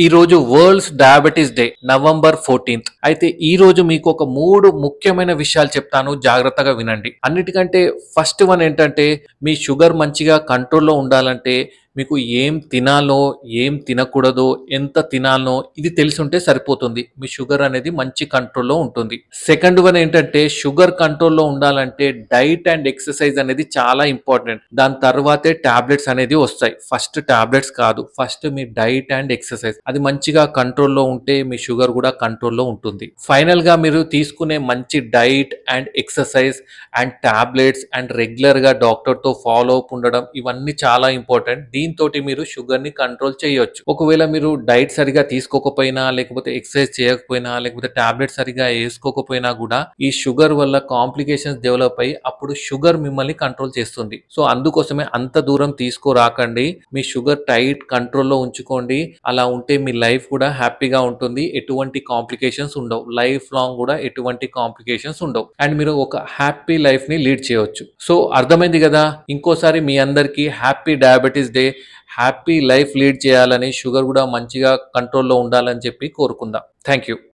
ఈ రోజు world's diabetes day November 14th. అయితే ఈ రోజు మీకు ఒక 3 ముఖ్యమైన విషయాలు చెప్తాను, జాగ్రత్తగా వినండి. అన్నిటికంటే ఫస్ట్ వన్ ఏంటంటే, మీ షుగర్ మంచిగా కంట్రోల్లో ఉండాలంటే మీకు ఏం తినాలో, ఏం తినకూడదో, ఎంత తినాలో ఇది తెలిసి ఉంటే సరిపోతుంది. మీ షుగర్ అనేది మంచి కంట్రోల్లో ఉంటుంది. సెకండ్ వన్ ఏంటంటే, షుగర్ కంట్రోల్లో ఉండాలంటే డైట్ అండ్ ఎక్సర్సైజ్ అనేది చాలా ఇంపార్టెంట్. దాని తర్వాతే టాబ్లెట్స్ అనేది వస్తాయి. ఫస్ట్ టాబ్లెట్స్ కాదు, first me diet and exercise అది మంచిగా కంట్రోల్లో ఉంటే మీ షుగర్ కూడా కంట్రోల్లో ఉంటుంది. ఫైనల్ గా మీరు తీసుకునే మంచి diet and exercise and tablets and regular గా డాక్టర్ తో ఫాలో అప్ ఉండడం ఇవన్నీ చాలా ఇంపార్టెంట్. దీంతో మీరు షుగర్ ని కంట్రోల్ చేయొచ్చు. ఒకవేళ మీరు డైట్ సరిగా తీసుకోకపోయినా, లేకపోతే ఎక్సర్సైజ్ చేయకపోయినా, లేకపోతే టాబ్లెట్ సరిగా వేసుకోకపోయినా కూడా ఈ షుగర్ వల్ల కాంప్లికేషన్స్ డెవలప్ అయ్యి అప్పుడు షుగర్ మిమ్మల్ని కంట్రోల్ చేస్తుంది. సో అందుకోసమే అంత దూరం తీసుకోరాకండి. మీ షుగర్ టైట్ కంట్రోల్లో ఉంచుకోండి. అలా ఉంటే మీ లైఫ్ కూడా హ్యాపీగా ఉంటుంది. ఎటువంటి కాంప్లికేషన్స్ ఉండవు. లైఫ్ లాంగ్ కూడా ఎటువంటి కాంప్లికేషన్స్ ఉండవు. అండ్ మీరు ఒక హ్యాపీ లైఫ్ ని లీడ్ చేయవచ్చు. సో అర్థమైంది కదా. ఇంకోసారి మీ అందరికీ happy diabetes day. Happy life lead చేయాలని, షుగర్ కూడా మంచిగా కంట్రోల్లో ఉండాలని చెప్పి కోరుకుందాం. Thank you.